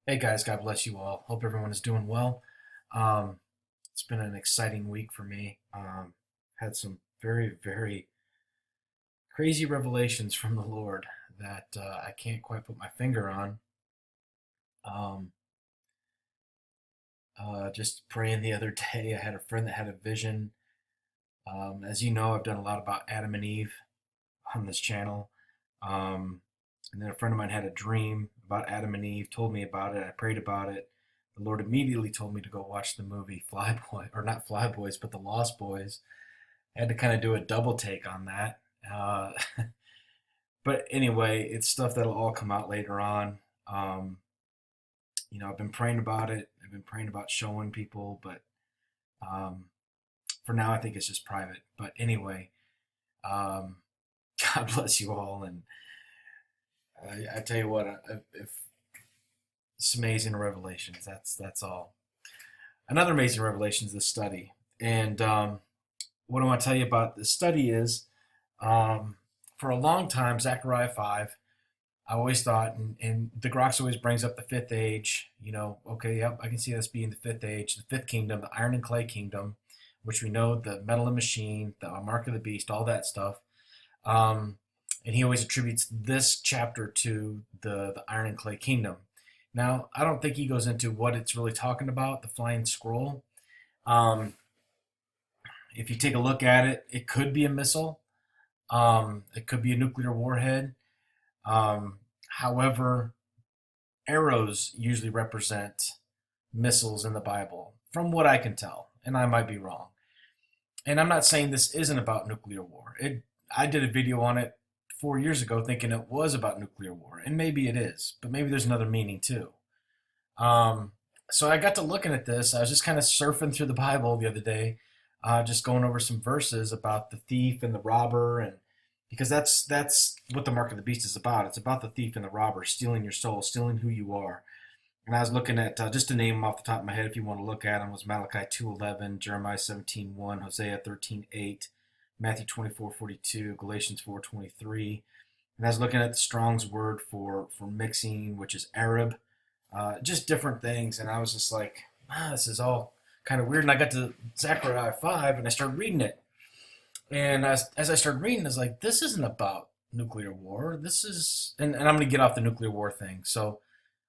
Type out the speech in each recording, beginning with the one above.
Hey guys, God bless you all. Hope everyone is doing well. Um, it's been an exciting week for me. Had some very crazy revelations from the Lord that I can't quite put my finger on. Um, just praying the other day, I had a friend that had a vision. As you know, I've done a lot about Adam and Eve on this channel. Um, and then a friend of mine had a dream about Adam and Eve, told me about it. I prayed about it. The Lord immediately told me to go watch the movie Flyboy, or not Flyboys, but The Lost Boys. I had to kind of do a double take on that. Uh, but anyway, it's stuff that'll all come out later on. Um, I've been praying about it. I've been praying about showing people, but um, for now, I think it's just private. But anyway, um, God bless you all, and I tell you what, if it's amazing revelations. That's all. Another amazing revelation is this study, and what I want to tell you about this study is, um, for a long time, Zechariah 5. I always thought, and the Grox always brings up the fifth age. Okay, yep, I can see this being the fifth age, the fifth kingdom, the iron and clay kingdom, which we know the metal and machine, the mark of the beast, all that stuff. Um, and he always attributes this chapter to the Iron and Clay Kingdom. Now, I don't think he goes into what it's really talking about, the flying scroll. Um, if you take a look at it, it could be a missile. It could be a nuclear warhead. Um, However, arrows usually represent missiles in the Bible, from what I can tell, and I might be wrong. And I'm not saying this isn't about nuclear war. I did a video on it 4 years ago thinking it was about nuclear war, and maybe it is, but maybe there's another meaning too. Um, so I got to looking at this. I was just kind of surfing through the Bible the other day, just going over some verses about the thief and the robber, and because that's what the mark of the beast is about. It's about the thief and the robber stealing your soul, stealing who you are. And I was looking at, just to name them off the top of my head, if you want to look at them, was Malachi 2:11, Jeremiah 17:1, Hosea 13:8, Matthew 24:42, Galatians 4:23. And I was looking at the Strong's word for mixing, which is Arab, just different things. And I was just like, this is all kind of weird. And I got to Zechariah 5 and I started reading it. And as I started reading, I was like, this isn't about nuclear war. This is, and I'm going to get off the nuclear war thing. So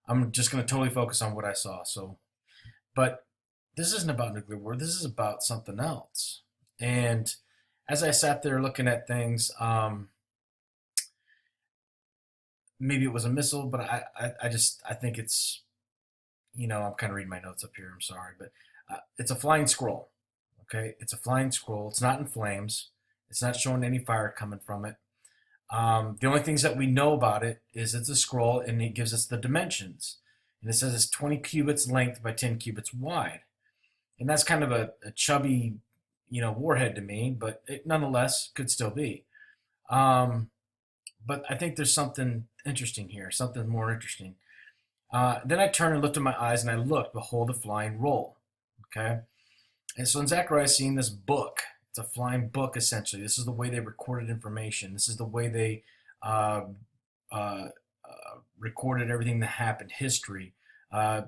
I'm just going to totally focus on what I saw. So, but this isn't about nuclear war. This is about something else. And as I sat there looking at things, maybe it was a missile, but I think it's, I'm kind of reading my notes up here. I'm sorry, but it's a flying scroll. Okay, it's a flying scroll. It's not in flames. It's not showing any fire coming from it. The only things that we know about it is it's a scroll, and it gives us the dimensions. And it says it's 20 cubits length by 10 cubits wide. And that's kind of a chubby, warhead to me, but it nonetheless could still be. Um, but I think there's something interesting here, something more interesting. Then I turned and lifted my eyes, and I looked, behold, a flying roll. Okay? And so in Zechariah, seeing this book, it's a flying book essentially. This is the way they recorded information. This is the way they uh, uh, recorded everything that happened, history,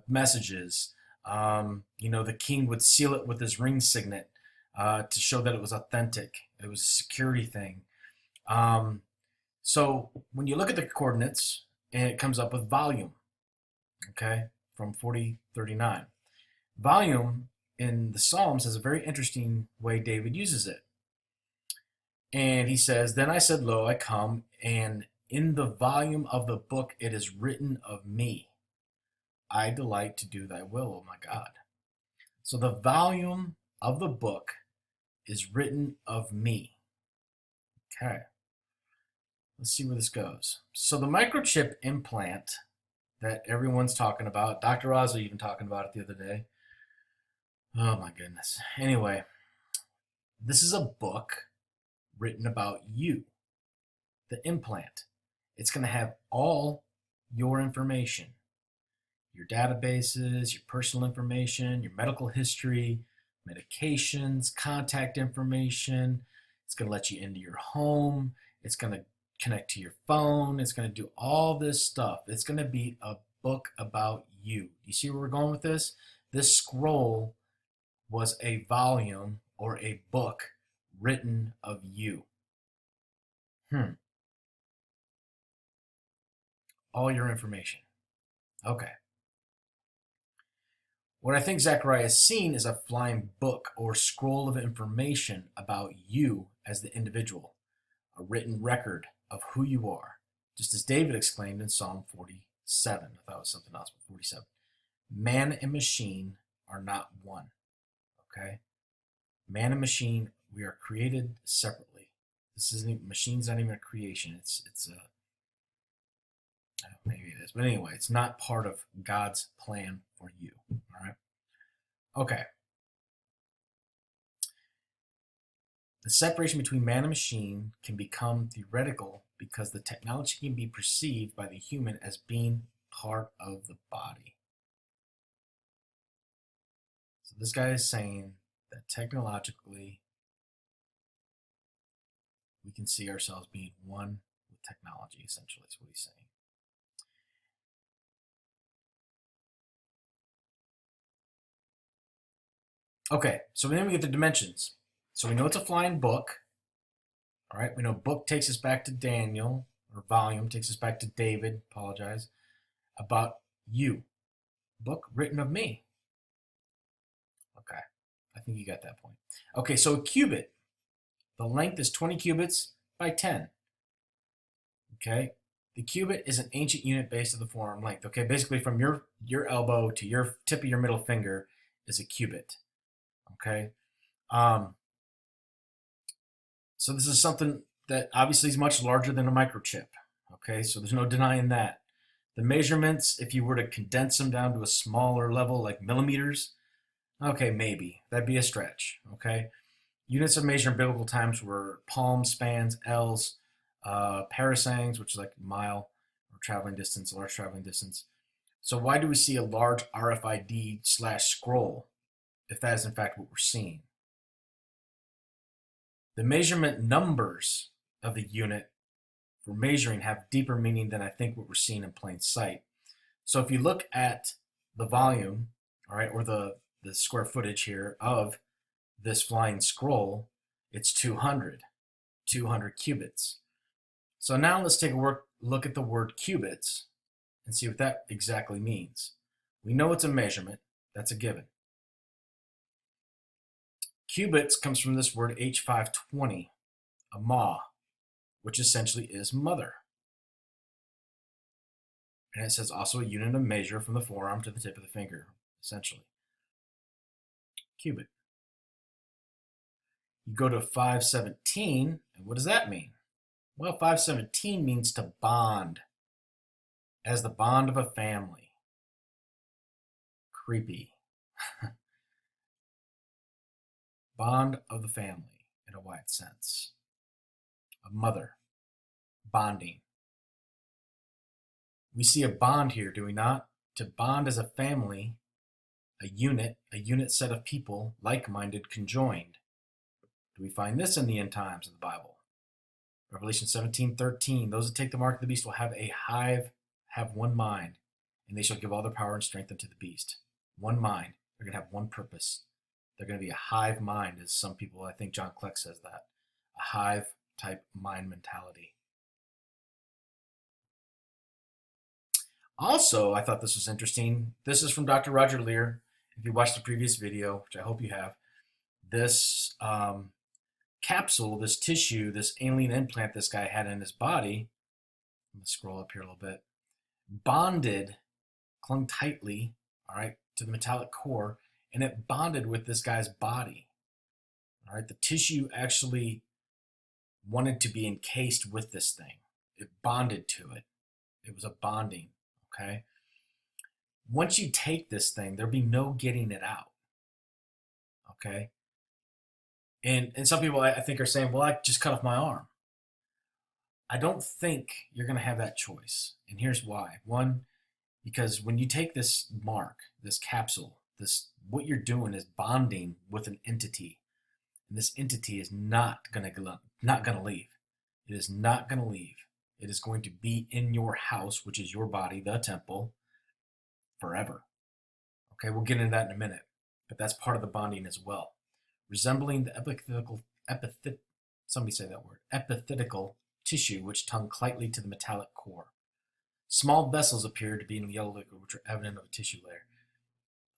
messages. The king would seal it with his ring signet to show that it was authentic. It was a security thing. Um, so when you look at the coordinates, it comes up with volume, okay, from 4039. Volume in the Psalms has a very interesting way David uses it. And he says, then I said, lo, I come, and in the volume of the book it is written of me. I delight to do thy will, O my God. So the volume of the book is written of me. Okay. Let's see where this goes. So the microchip implant that everyone's talking about, Dr. Oz even talking about it the other day. Oh my goodness. Anyway, this is a book written about you, the implant. It's going to have all your information, your databases, your personal information, your medical history, medications, contact information. It's going to let you into your home. It's going to connect to your phone. It's going to do all this stuff. It's going to be a book about you. Do you see where we're going with this? This scroll was a volume or a book written of you. All your information. Okay. What I think Zechariah has seen is a flying book or scroll of information about you as the individual, a written record of who you are, just as David exclaimed in Psalm 47. I thought it was something else, but 47. Man and machine are not one. Okay? Man and machine, we are created separately. This isn't even, machine's not even a creation. It's a, maybe it is, but anyway, it's not part of God's plan for you. All right? Okay. The separation between man and machine can become theoretical because the technology can be perceived by the human as being part of the body. So this guy is saying that technologically we can see ourselves being one with technology, essentially, is what he's saying. Okay, so then we get the dimensions. So we know it's a flying book. All right, we know book takes us back to Daniel, or volume takes us back to David, apologize, about you. Book written of me. Okay, I think you got that point. Okay, so a cubit, the length is 20 cubits by 10. Okay, the cubit is an ancient unit based on the forearm length. Okay, basically from your elbow to your tip of your middle finger is a cubit. Okay, so this is something that obviously is much larger than a microchip. Okay, so there's no denying that. The measurements, if you were to condense them down to a smaller level, like millimeters, okay, maybe. That'd be a stretch. Okay, units of measure in biblical times were palms, spans, ells, parasangs, which is like a mile, or traveling distance, a large traveling distance. So why do we see a large RFID slash scroll if that is in fact what we're seeing? The measurement numbers of the unit for measuring have deeper meaning than I think what we're seeing in plain sight. So if you look at the volume, all right, or the square footage here of this flying scroll, it's 200 cubits. So now let's take a look at the word cubits and see what that exactly means. We know it's a measurement, that's a given. Cubits comes from this word H520, a ma, which essentially is mother. And it says also a unit of measure from the forearm to the tip of the finger, essentially. Cubit. You go to 517, and what does that mean? Well, 517 means to bond, as the bond of a family. Creepy. Bond of the family, in a wide sense. A mother. Bonding. We see a bond here, do we not? To bond as a family, a unit set of people, like-minded, conjoined. Do we find this in the end times of the Bible? Revelation 17:13, those that take the mark of the beast will have a hive, have one mind, and they shall give all their power and strength unto the beast. One mind. They're going to have one purpose. They're going to be a hive mind, as some people, I think John Kleck says that. A hive type mind mentality. Also, I thought this was interesting. This is from Dr. Roger Lear. If you watched the previous video, which I hope you have, this capsule, this tissue, this alien implant this guy had in his body, I'm going to scroll up here a little bit, bonded, clung tightly, all right, to the metallic core, and it bonded with this guy's body. All right, the tissue actually wanted to be encased with this thing. It bonded to it. It was a bonding, okay? Once you take this thing, there'll be no getting it out, okay? And some people I think are saying, well, I just cut off my arm. I don't think you're going to have that choice. And here's why. One, because when you take this mark, this capsule, what you're doing is bonding with an entity. And this entity is not going to leave. It is not going to leave. It is going to be in your house, which is your body, the temple, forever. Okay, we'll get into that in a minute, but that's part of the bonding as well. Resembling the somebody say that word, epithetical tissue which clung tightly to the metallic core. Small vessels appeared to be in the yellow liquid, which are evident of a tissue layer.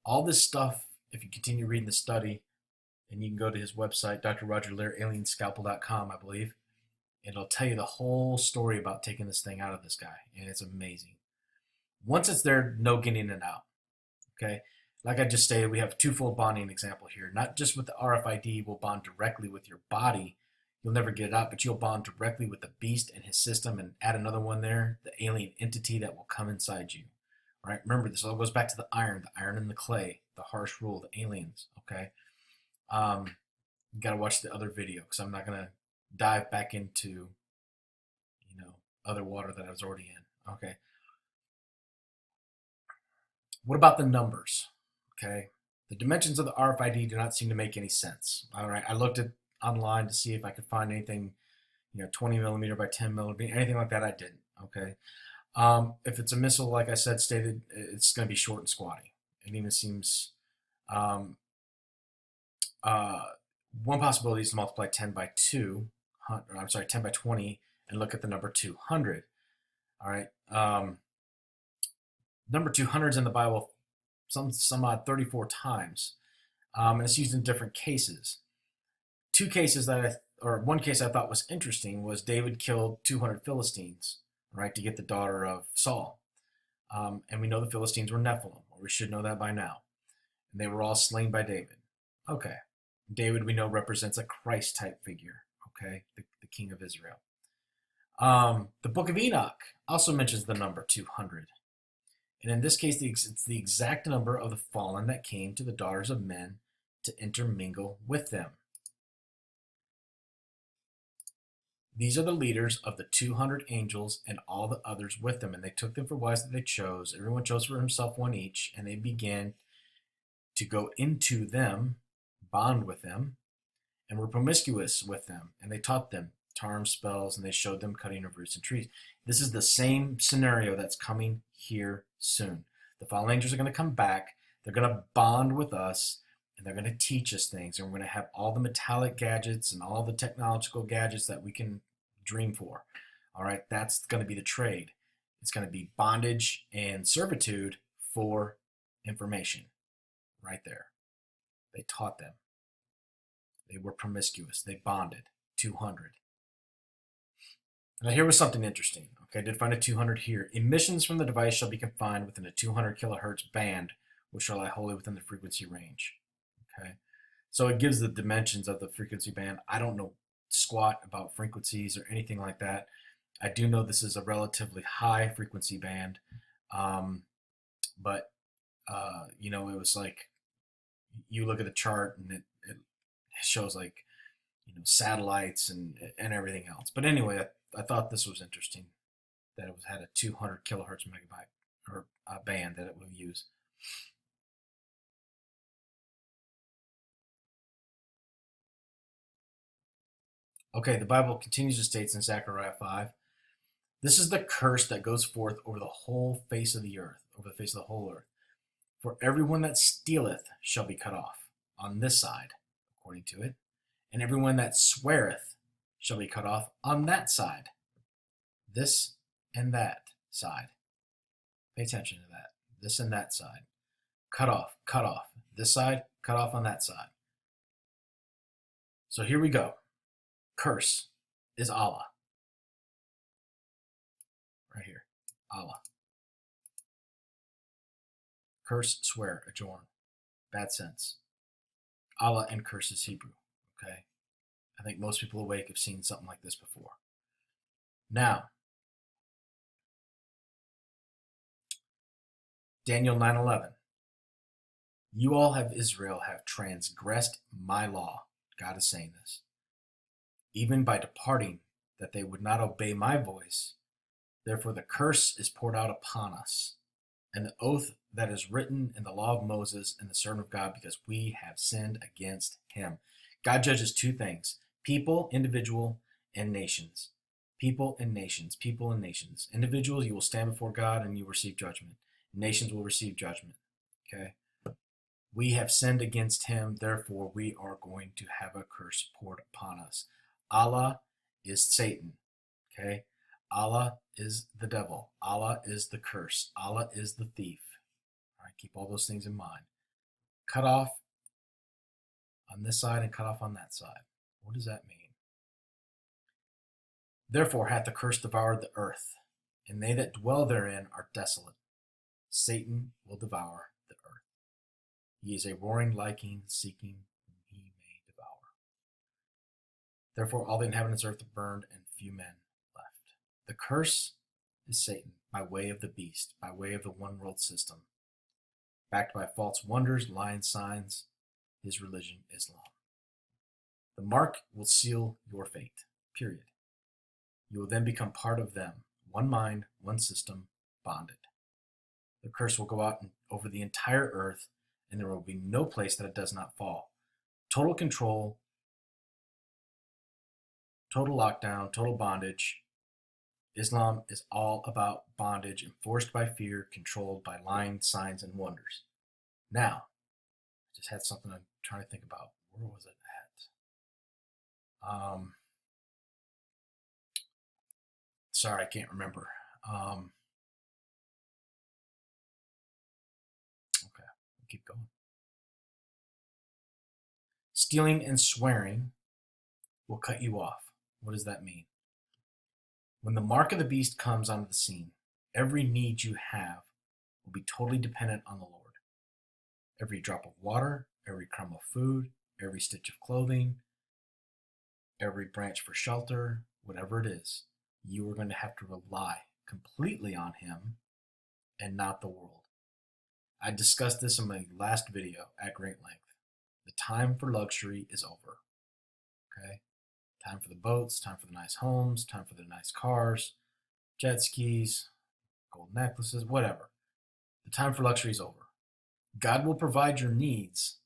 All this stuff, if you continue reading the study, and you can go to his website, Dr. Roger Lear, alienscalpel.com, I believe, and it'll tell you the whole story about taking this thing out of this guy, and it's amazing. Once it's there, no getting it out. Okay, like I just stated, we have a twofold bonding example here. Not just with the RFID will bond directly with your body, you'll never get it out, but you'll bond directly with the beast and his system, and add another one there, the alien entity that will come inside you. All right, remember this all goes back to the iron and the clay, the harsh rule, the aliens. Okay, you got to watch the other video because I'm not gonna dive back into other water that I was already in. Okay, what about the numbers? Okay, the dimensions of the RFID do not seem to make any sense. All right, I looked at online to see if I could find anything, 20 millimeter by 10 millimeter, anything like that. I didn't. Okay, if it's a missile, like I said, stated, it's going to be short and squatty. It even seems. Um, One possibility is to multiply 10 by 2. I'm sorry, 10 by 20, and look at the number 200. All right. Number 200 is in the Bible some odd 34 times, and it's used in different cases. One case I thought was interesting was David killed 200 Philistines, right, to get the daughter of Saul. And we know the Philistines were Nephilim, or we should know that by now. And they were all slain by David. Okay. David, we know, represents a Christ-type figure, okay, the king of Israel. The book of Enoch also mentions the number 200. And in this case, it's the exact number of the fallen that came to the daughters of men to intermingle with them. These are the leaders of the 200 angels and all the others with them, and they took them for wives that they chose. Everyone chose for himself one each, and they began to go into them, bond with them, and were promiscuous with them, and they taught them charms, spells, and they showed them cutting of roots and trees. This is the same scenario that's coming here soon. The fallen angels are going to come back. They're going to bond with us, and they're going to teach us things, and we're going to have all the metallic gadgets and all the technological gadgets that we can dream for. All right, that's going to be the trade. It's going to be bondage and servitude for information. Right there. They taught them. They were promiscuous. They bonded. 200. Now here was something interesting. Okay, I did find a 200 here. Emissions from the device shall be confined within a 200 kilohertz band, which shall lie wholly within the frequency range. Okay, so it gives the dimensions of the frequency band. I don't know squat about frequencies or anything like that. I do know this is a relatively high frequency band, but it was like you look at the chart and it shows like satellites and everything else. But anyway, I thought this was interesting that it had a 200 kilohertz megabyte or band that it will use. Okay, the Bible continues to state in Zechariah 5, this is the curse that goes forth over the whole face of the earth, over the face of the whole earth. For everyone that stealeth shall be cut off on this side, according to it, and everyone that sweareth shall be cut off on that side. This and that side. Pay attention to that. This and that side. Cut off, cut off. This side, cut off on that side. So here we go. Curse is Allah. Right here. Allah. Curse, swear, adjourn. Bad sense. Allah and curse is Hebrew. Okay? I think most people awake have seen something like this before. Now, Daniel 9:11. You all have Israel have transgressed my law. God is saying this. Even by departing, that they would not obey my voice. Therefore the curse is poured out upon us, and the oath that is written in the law of Moses and the servant of God, because we have sinned against him. God judges two things: people, individual, and nations. People and nations, people and nations. Individuals, you will stand before God and you will receive judgment. Nations will receive judgment. Okay? We have sinned against him, therefore we are going to have a curse poured upon us. Allah is Satan. Okay? Allah is the devil. Allah is the curse. Allah is the thief. All right, keep all those things in mind. Cut off on this side and cut off on that side. What does that mean? Therefore hath the curse devoured the earth, and they that dwell therein are desolate. Satan will devour the earth. He is a roaring lion, seeking whom he may devour. Therefore all the inhabitants of the earth are burned, and few men left. The curse is Satan by way of the beast, by way of the one world system, backed by false wonders, lying signs, his religion, Islam. The mark will seal your fate, period. You will then become part of them, one mind, one system, bonded. The curse will go out over the entire earth, and there will be no place that it does not fall. Total control, total lockdown, total bondage. Islam is all about bondage, enforced by fear, controlled by lying, signs, and wonders. Now, I just had something I'm trying to think about. Where was it at? Sorry, I can't remember. Okay, we'll keep going. Stealing and swearing will cut you off. What does that mean? When the mark of the beast comes onto the scene, every need you have will be totally dependent on the Lord. Every drop of water, every crumb of food, every stitch of clothing, every branch for shelter, whatever it is, you are going to have to rely completely on him and not the world. I discussed this in my last video at great length. The time for luxury is over. Okay? Time for the boats, time for the nice homes, time for the nice cars, jet skis, gold necklaces, whatever. The time for luxury is over. God will provide your needs,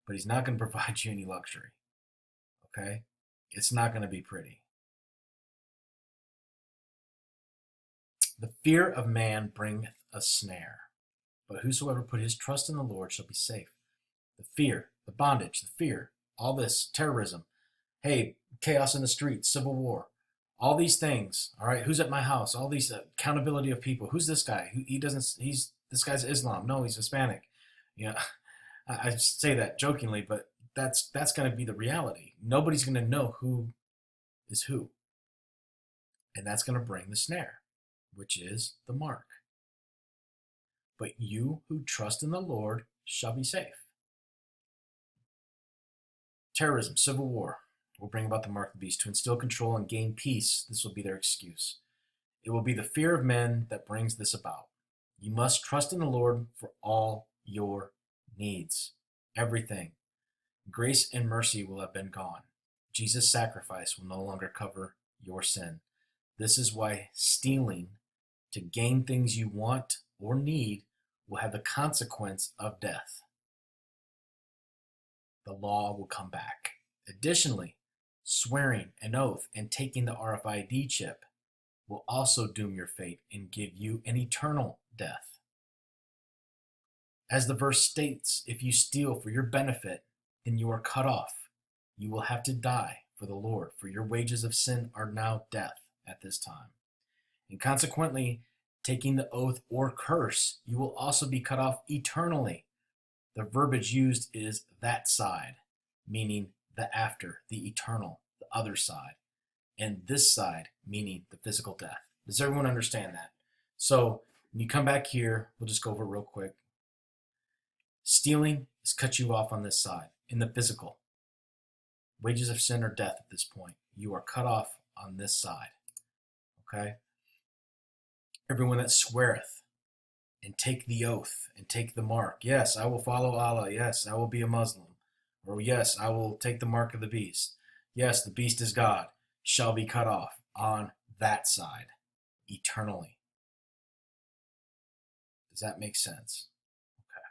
but he's not going to provide you any luxury. Okay? It's not going to be pretty. The fear of man bringeth a snare, but whosoever put his trust in the Lord shall be safe. The fear, the bondage, the fear, all this terrorism, hey, chaos in the streets, civil war, all these things. All right, who's at my house? All these accountability of people. Who's this guy? This guy's Islam. No, he's Hispanic. You know, I say that jokingly, but that's going to be the reality. Nobody's going to know who is who, and that's going to bring the snare, which is the mark. But you who trust in the Lord shall be safe. Terrorism, civil war will bring about the mark of the beast. To instill control and gain peace, this will be their excuse. It will be the fear of men that brings this about. You must trust in the Lord for all your needs, everything. Grace and mercy will have been gone. Jesus' sacrifice will no longer cover your sin. This is why stealing to gain things you want or need will have the consequence of death. The law will come back. Additionally, swearing an oath and taking the RFID chip will also doom your fate and give you an eternal death. As the verse states, if you steal for your benefit, then you are cut off. You will have to die for the Lord, for your wages of sin are now death at this time. And consequently, taking the oath or curse, you will also be cut off eternally. The verbiage used is that side, meaning the after, the eternal, the other side. And this side, meaning the physical death. Does everyone understand that? So when you come back here, we'll just go over it real quick. Stealing is cut you off on this side, in the physical. Wages of sin are death at this point. You are cut off on this side. Okay? Everyone that sweareth and take the oath and take the mark. Yes, I will follow Allah. Yes, I will be a Muslim. Or yes, I will take the mark of the beast. Yes, the beast is God. Shall be cut off on that side eternally. Does that make sense? Okay.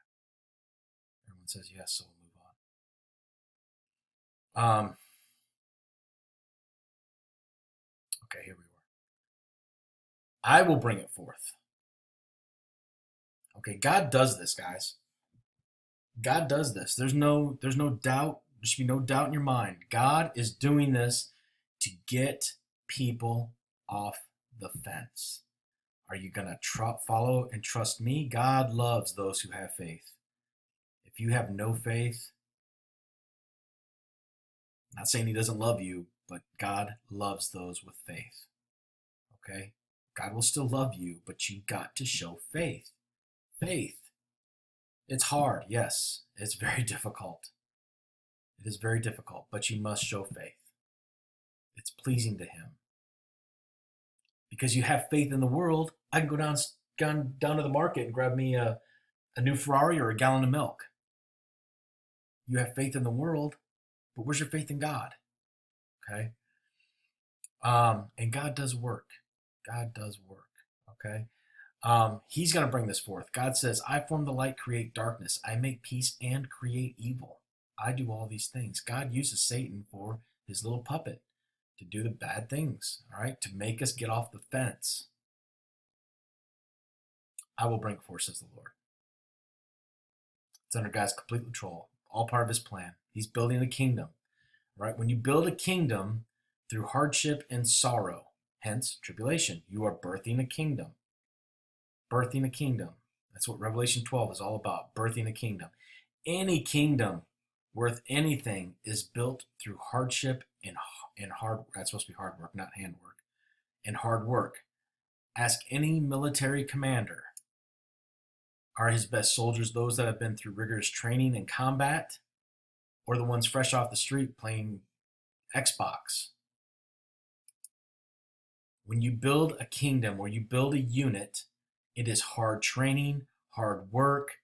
Everyone says yes, so we'll move on. Okay, here we were. I will bring it forth. Okay, God does this, guys. God does this. There's no doubt. There should be no doubt in your mind. God is doing this to get people off the fence. Are you gonna follow and trust me? God loves those who have faith. If you have no faith, I'm not saying He doesn't love you, but God loves those with faith. Okay, God will still love you, but you got to show faith. Faith. It's hard, yes. It's very difficult. It is very difficult, but you must show faith. It's pleasing to Him. Because you have faith in the world, I can go down to the market and grab me a new Ferrari or a gallon of milk. You have faith in the world, but where's your faith in God? Okay? And God does work. God does work. Okay? He's going to bring this forth. God says, I form the light, create darkness. I make peace and create evil. I do all these things. God uses Satan for his little puppet to do the bad things, all right, to make us get off the fence. I will bring it forth, says the Lord. It's under God's complete control, all part of his plan. He's building a kingdom, right? When you build a kingdom through hardship and sorrow, hence tribulation, you are birthing a kingdom. Birthing a kingdom. That's what Revelation 12 is all about, birthing a kingdom. Any kingdom worth anything is built through hardship and hard. That's supposed to be hard work, not handwork, and hard work. Ask any military commander. Are his best soldiers those that have been through rigorous training and combat, or the ones fresh off the street playing Xbox? When you build a kingdom, or you build a unit, it is hard training, hard work,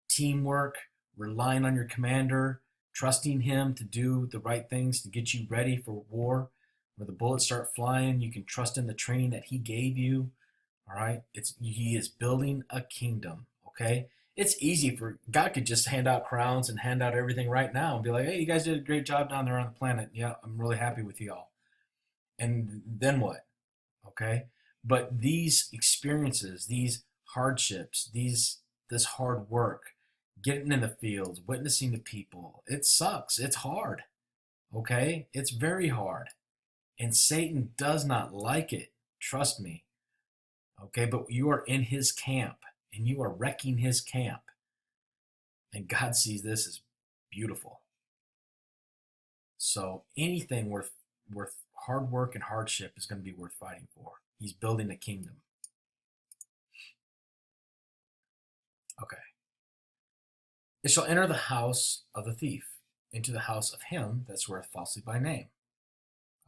teamwork, relying on your commander, trusting him to do the right things to get you ready for war. Where the bullets start flying, you can trust in the training that he gave you. All right? He is building a kingdom, okay? It's easy for God could just hand out crowns and hand out everything right now and be like, hey, you guys did a great job down there on the planet. Yeah, I'm really happy with you all. And then what? Okay? But these experiences, these hardships, this hard work, getting in the fields, witnessing to people, it sucks. It's hard. Okay? It's very hard. And Satan does not like it. Trust me. Okay? But you are in his camp and you are wrecking his camp. And God sees this as beautiful. So anything worth hard work and hardship is going to be worth fighting for. He's building a kingdom. Okay. It shall enter the house of the thief, into the house of him that sweareth falsely by name.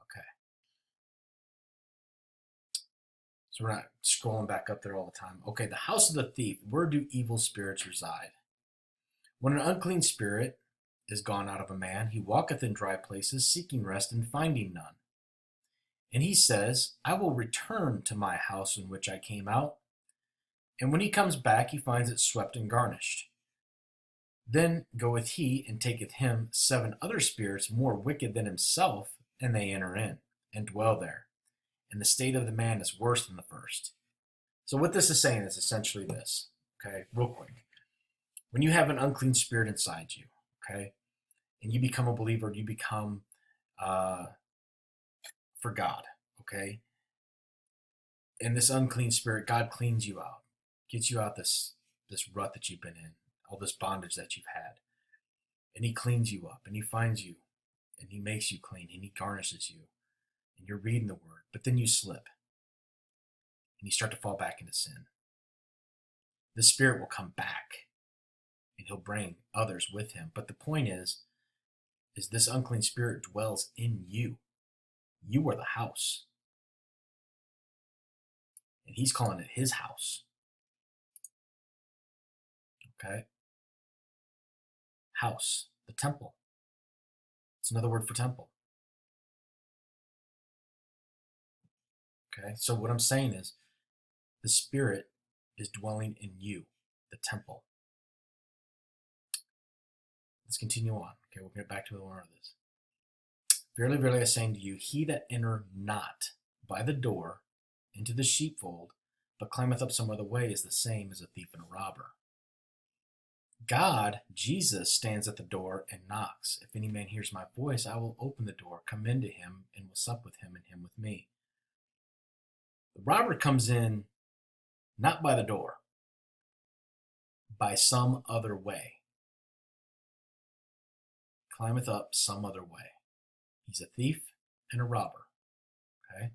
Okay. So we're not scrolling back up there all the time. Okay, the house of the thief, where do evil spirits reside? When an unclean spirit is gone out of a man, he walketh in dry places, seeking rest and finding none. And he says, I will return to my house in which I came out. And when he comes back, he finds it swept and garnished. Then goeth he and taketh him 7 other spirits more wicked than himself, and they enter in and dwell there. And the state of the man is worse than the first. So what this is saying is essentially this, okay, real quick. When you have an unclean spirit inside you, okay, and you become a believer, you become for God, okay, and this unclean spirit, God cleans you out, gets you out this rut that you've been in, all this bondage that you've had, and he cleans you up, and he finds you, and he makes you clean, and he garnishes you, and you're reading the word, but then you slip, and you start to fall back into sin. The spirit will come back, and he'll bring others with him. But the point is this unclean spirit dwells in you. You are the house. And he's calling it his house. Okay? House, the temple. It's another word for temple. Okay? So what I'm saying is the spirit is dwelling in you, the temple. Let's continue on. Okay, we'll get back to the more of this. Verily, verily, I say unto you, he that enter not by the door into the sheepfold, but climbeth up some other way, is the same as a thief and a robber. God, Jesus, stands at the door and knocks. If any man hears my voice, I will open the door, come into him, and will sup with him, and him with me. The robber comes in not by the door, by some other way, climbeth up some other way. He's a thief and a robber. Okay?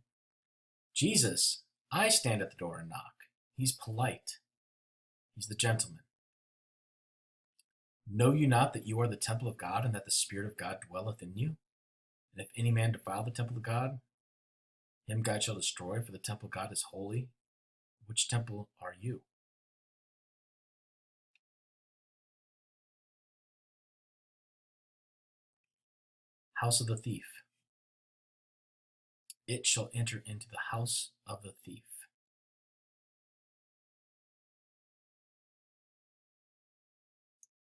Jesus, I stand at the door and knock. He's polite. He's the gentleman. Know you not that you are the temple of God, and that the Spirit of God dwelleth in you? And if any man defile the temple of God, him God shall destroy, for the temple of God is holy. Which temple are you? House of the thief. It shall enter into the house of the thief.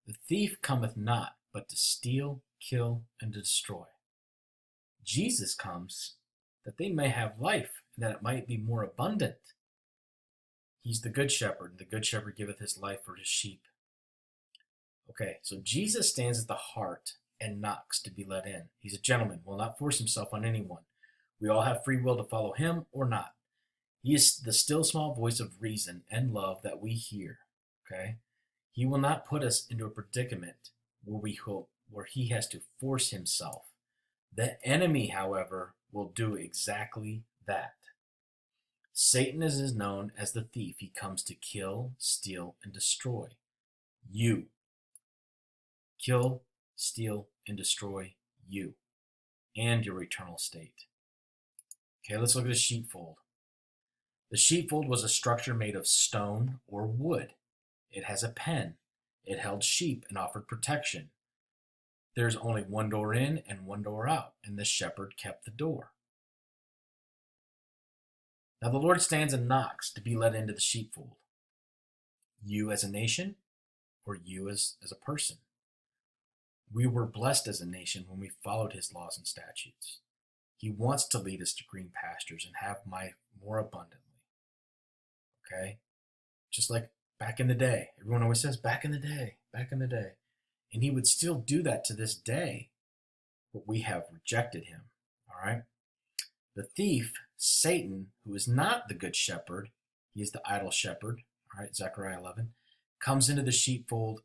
The thief cometh not, but to steal, kill, and to destroy. Jesus comes that they may have life, and that it might be more abundant. He's the good shepherd. The good shepherd giveth his life for his sheep. Okay, so Jesus stands at the heart and knocks to be let in. He's a gentleman, will not force himself on anyone. We all have free will to follow him or not. He is the still small voice of reason and love that we hear. Okay? He will not put us into a predicament where he has to force himself. The enemy, however, will do exactly that. Satan is known as the thief. He comes to kill, steal, and destroy. You. Kill, steal, and destroy you and your eternal state. Okay, let's look at the sheepfold. The sheepfold was a structure made of stone or wood. It has a pen. It held sheep and offered protection. There's only one door in and one door out, and the shepherd kept the door. Now the Lord stands and knocks to be let into the sheepfold. You as a nation, or you as a person. We were blessed as a nation when we followed his laws and statutes. He wants to lead us to green pastures and have life more abundantly. Okay? Just like back in the day. Everyone always says, back in the day, back in the day. And he would still do that to this day, but we have rejected him. All right? The thief, Satan, who is not the good shepherd, he is the idol shepherd, all right, Zechariah 11, comes into the sheepfold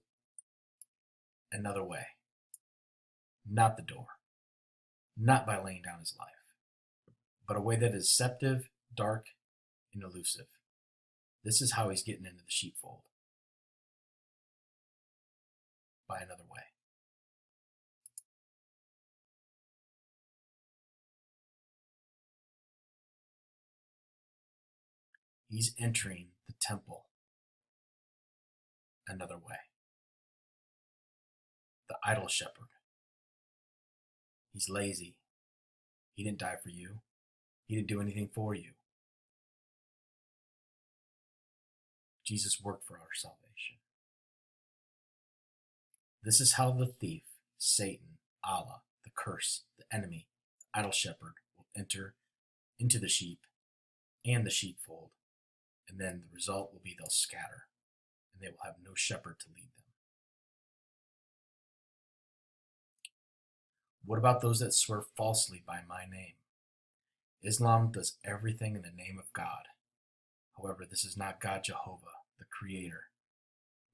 another way. Not the door. Not by laying down his life, but a way that is deceptive, dark, and elusive. This is how he's getting into the sheepfold. By another way. He's entering the temple another way. The idol shepherd. He's lazy. He didn't die for you. He didn't do anything for you. Jesus worked for our salvation. This is how the thief, Satan, Allah, the curse, the enemy, the idol shepherd will enter into the sheep and the sheepfold, and then the result will be they'll scatter, and they will have no shepherd to lead them. What about those that swear falsely by my name? Islam does everything in the name of God. However, this is not God Jehovah, the Creator.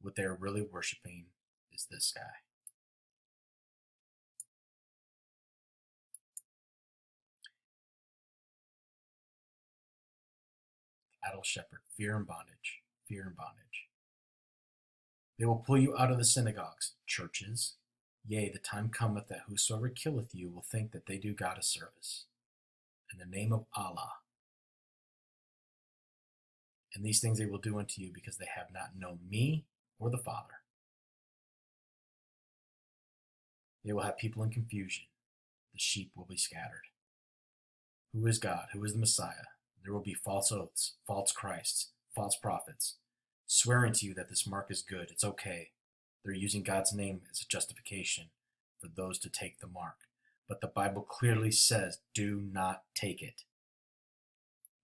What they are really worshiping is this guy. Idol shepherd, fear and bondage, fear and bondage. They will pull you out of the synagogues, churches. Yea, the time cometh that whosoever killeth you will think that they do God a service. In the name of Allah. And these things they will do unto you because they have not known me or the Father. They will have people in confusion. The sheep will be scattered. Who is God? Who is the Messiah? There will be false oaths, false Christs, false prophets, swearing to you that this mark is good, it's okay. They're using God's name as a justification for those to take the mark. But the Bible clearly says, do not take it.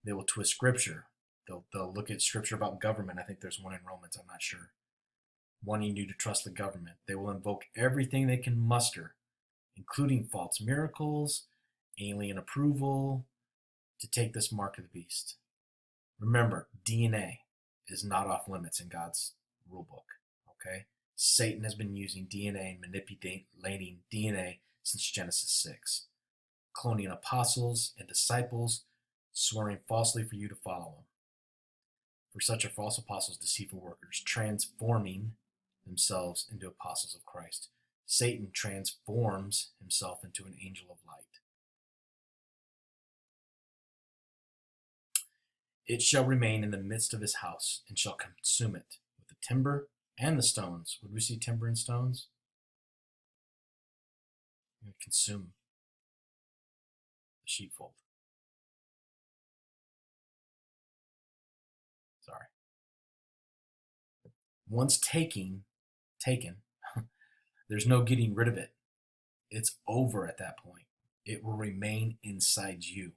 They will twist scripture. They'll look at scripture about government. I think there's one in Romans, I'm not sure. wanting you to trust the government. They will invoke everything they can muster, including false miracles, alien approval, to take this mark of the beast. Remember, DNA is not off limits in God's rule book. Okay? Satan has been using DNA and manipulating DNA since Genesis 6, cloning apostles and disciples, swearing falsely for you to follow them. For such are false apostles, deceitful workers, transforming themselves into apostles of Christ. Satan transforms himself into an angel of light. It shall remain in the midst of his house, and shall consume it with the timber and the stones. Would we see timber and stones? It would consume the sheepfold. Sorry. Once taken, there's no getting rid of it. It's over at that point. It will remain inside you.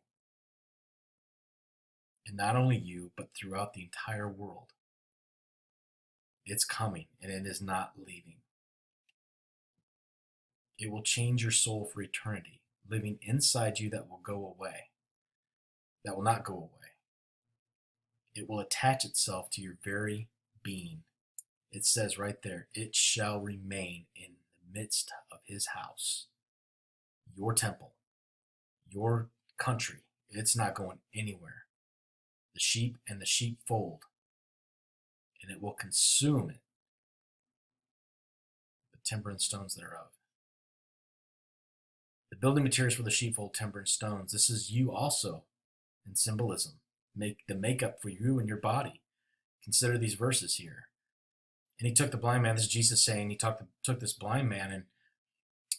And not only you, but throughout the entire world. It's coming, and it is not leaving. It will change your soul for eternity, living inside you that will go away, that will not go away. It will attach itself to your very being. It says right there, it shall remain in the midst of his house, your temple, your country. It's not going anywhere. The sheep and the sheepfold, and it will consume it, the timber and stones thereof. The building materials for the sheepfold, timber and stones. This is you also in symbolism. Make the makeup for you and your body. Consider these verses here. And he took the blind man, this is Jesus saying, he took this blind man,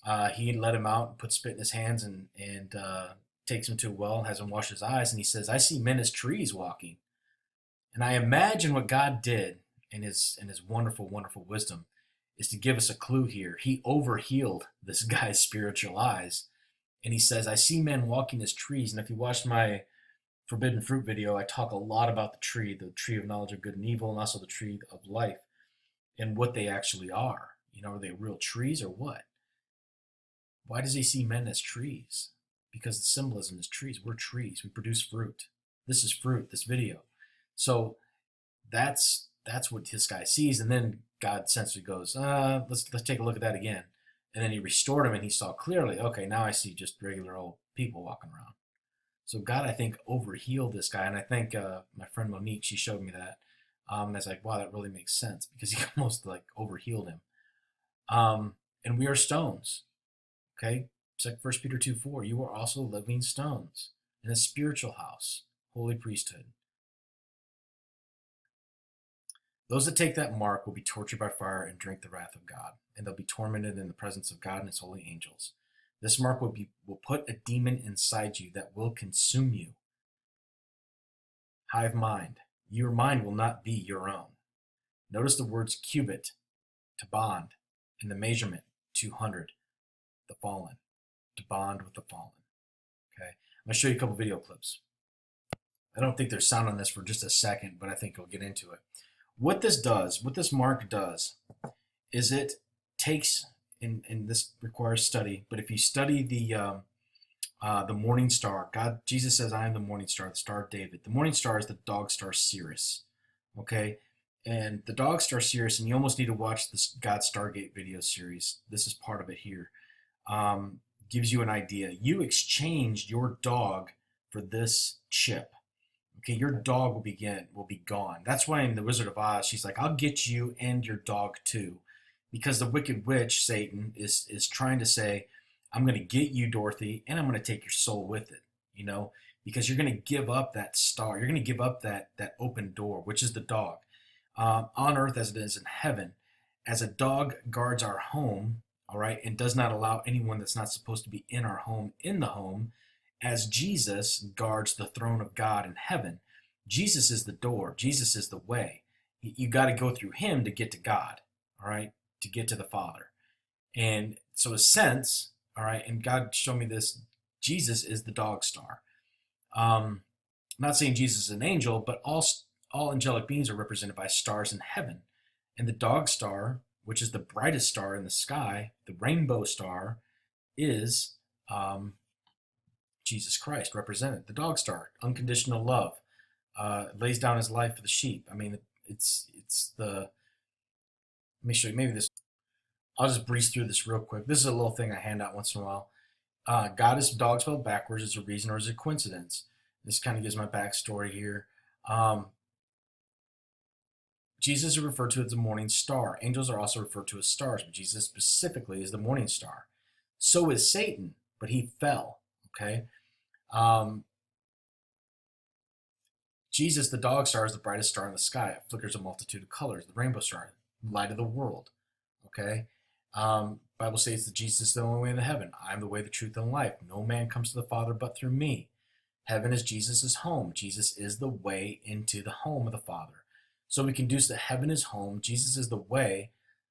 and he let him out and put spit in his hands, and takes him to a well, has him wash his eyes, and he says, I see men as trees walking. And I imagine what God did in his wonderful, wonderful wisdom is to give us a clue here. He overhealed this guy's spiritual eyes. And he says, I see men walking as trees. And if you watched my forbidden fruit video, I talk a lot about the tree of knowledge of good and evil, and also the tree of life, and what they actually are. Are they real trees or what? Why does he see men as trees? Because the symbolism is trees. We're trees. We produce fruit. This is fruit, this video. So that's what this guy sees. And then God essentially goes, let's take a look at that again. And then he restored him, and he saw clearly, okay, now I see just regular old people walking around. So God, I think, overhealed this guy. And I think my friend Monique, she showed me that. And I was like, wow, that really makes sense, because he almost like overhealed him. And we are stones. Okay? It's like 1 Peter 2:4. You are also living stones in a spiritual house, holy priesthood. Those that take that mark will be tortured by fire and drink the wrath of God, and they'll be tormented in the presence of God and his holy angels. This mark will put a demon inside you that will consume you. Hive mind. Your mind will not be your own. Notice the words cubit, to bond, and the measurement, 200, the fallen, to bond with the fallen. Okay, I'm going to show you a couple video clips. I don't think there's sound on this for just a second, but I think we'll get into it. What this mark does, is it takes, and this requires study, but if you study the morning star, Jesus says, I am the morning star, the star of David. The morning star is the dog star Sirius, okay? And the dog star Sirius, and you almost need to watch this God Stargate video series. This is part of it here. Gives you an idea. You exchanged your dog for this chip. Okay, your dog will be gone. That's why in the Wizard of Oz, she's like, I'll get you and your dog too. Because the wicked witch, Satan, is trying to say, I'm going to get you, Dorothy, and I'm going to take your soul with it, because you're going to give up that star. You're going to give up that open door, which is the dog. On earth as it is in heaven, as a dog guards our home, all right, and does not allow anyone that's not supposed to be in our home in the home, as Jesus guards the throne of God in heaven. Jesus is the door. Jesus is the way. You got to go through him to get to God, all right, to get to the Father. And so a sense, all right, and God showed me this, Jesus is the dog star. I'm not saying Jesus is an angel, but all angelic beings are represented by stars in heaven. And the dog star, which is the brightest star in the sky, the rainbow star, is um, Jesus Christ represented. The dog star, unconditional love, lays down his life for the sheep. I mean, it's the. Let me show you. Maybe this. I'll just breeze through this real quick. This is a little thing I hand out once in a while. God is dog spelled backwards. Is a reason or is it a coincidence? This kind of gives my backstory here. Um, Jesus is referred to as the morning star. Angels are also referred to as stars, but Jesus specifically is the morning star. So is Satan, but he fell. Okay. Um, Jesus, the dog star, is the brightest star in the sky. It flickers a multitude of colors. The rainbow star, light of the world. Okay. Bible states that Jesus is the only way into heaven. I am the way, the truth, and life. No man comes to the Father but through me. Heaven is Jesus' home. Jesus is the way into the home of the Father. So we can deduce that heaven is home. Jesus is the way.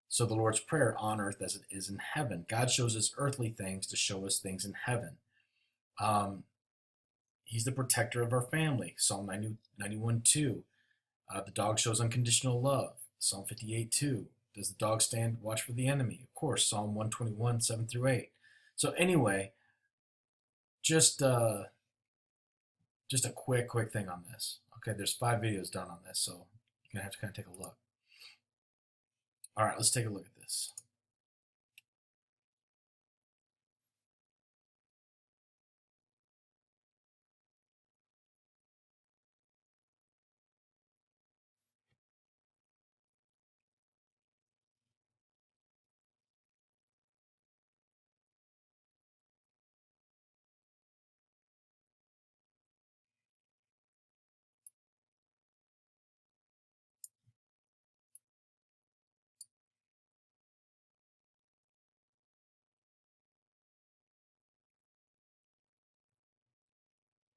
So the Lord's Prayer on earth as it is in heaven. God shows us earthly things to show us things in heaven. He's the protector of our family. Psalm 91:2. The dog shows unconditional love. Psalm 58:2. Does the dog stand watch for the enemy? Of course, Psalm 121:7-8. So anyway, just uh, just a quick thing on this. Okay, there's 5 videos done on this, so you're gonna have to kind of take a look. All right, let's take a look at this.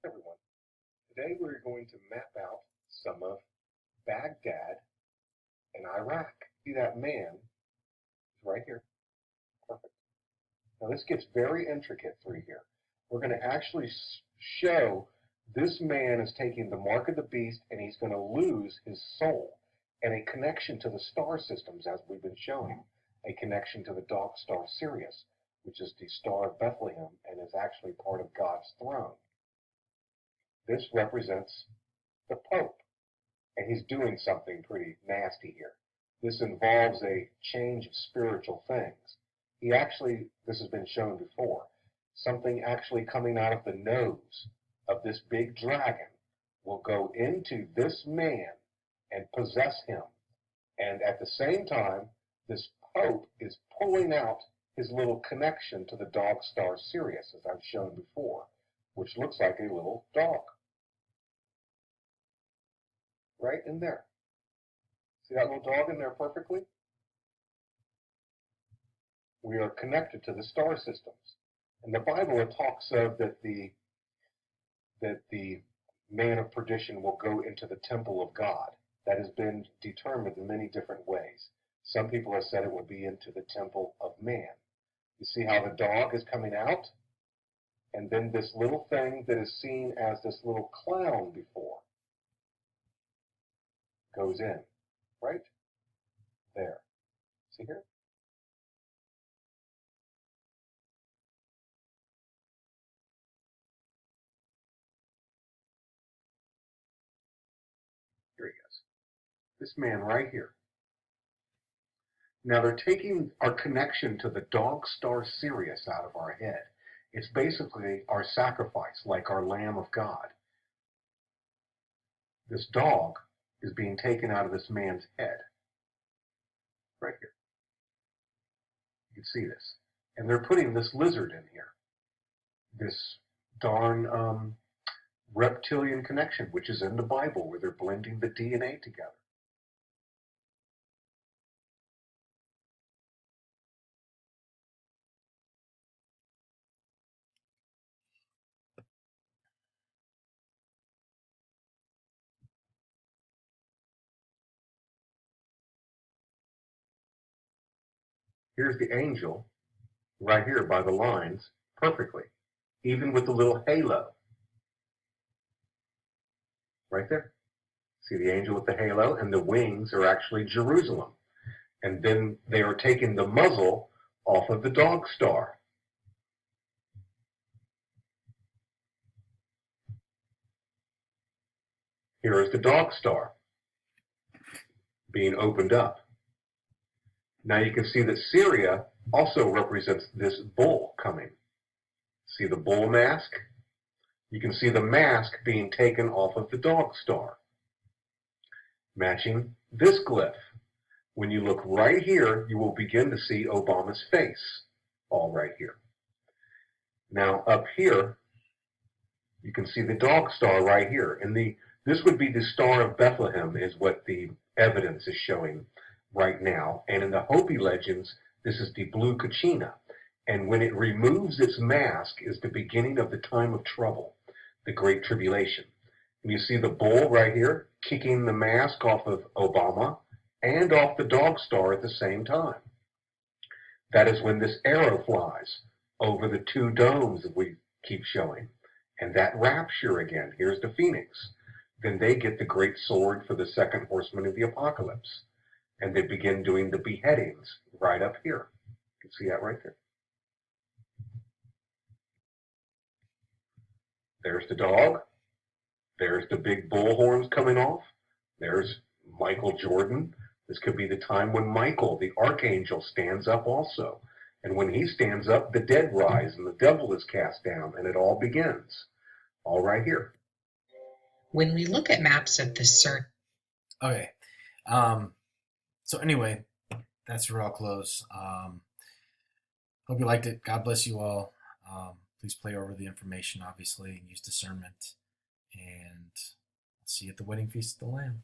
Everyone, today we're going to map out some of Baghdad and Iraq. See that man is right here. Perfect. Now this gets very intricate through here. We're going to actually show this man is taking the mark of the beast and he's going to lose his soul and a connection to the star systems as we've been showing. A connection to the dog star Sirius, which is the star of Bethlehem and is actually part of God's throne. This represents the Pope, and he's doing something pretty nasty here. This involves a change of spiritual things. This has been shown before, something actually coming out of the nose of this big dragon will go into this man and possess him. And at the same time, this Pope is pulling out his little connection to the dog star Sirius, as I've shown before, which looks like a little dog. Right in there. See that little dog in there perfectly? We are connected to the star systems. In the Bible, it talks of that the man of perdition will go into the temple of God. That has been determined in many different ways. Some people have said it will be into the temple of man. You see how the dog is coming out? And then this little thing that is seen as this little clown before goes in, right? There. See here? Here he goes. This man right here. Now they're taking our connection to the dog star Sirius out of our head. It's basically our sacrifice, like our Lamb of God. This dog is being taken out of this man's head. Right here. You can see this. And they're putting this lizard in here. This darn reptilian connection, which is in the Bible, where they're blending the DNA together. Here's the angel right here by the lines perfectly, even with the little halo. Right there. See the angel with the halo, and the wings are actually Jerusalem. And then they are taking the muzzle off of the dog star. Here is the dog star being opened up. Now you can see that Syria also represents this bull coming. See the bull mask? You can see the mask being taken off of the dog star, matching this glyph. When you look right here, you will begin to see Obama's face, all right here. Now up here, you can see the dog star right here. And this would be the Star of Bethlehem is what the evidence is showing right now. And in the Hopi legends, this is the blue kachina. And when it removes its mask is the beginning of the time of trouble, the Great Tribulation. And you see the bull right here kicking the mask off of Obama and off the dog star at the same time. That is when this arrow flies over the two domes that we keep showing. And that rapture again, here's the phoenix. Then they get the great sword for the second horseman of the apocalypse. And they begin doing the beheadings right up here. You can see that right there. There's the dog. There's the big bull horns coming off. There's Michael Jordan. This could be the time when Michael, the archangel, stands up also. And when he stands up, the dead rise and the devil is cast down, and it all begins. All right here. When we look at maps of the CERN. Okay. So anyway, that's where I'll close. Hope you liked it. God bless you all. Please play over the information, obviously, and use discernment. And I'll see you at the wedding feast of the Lamb.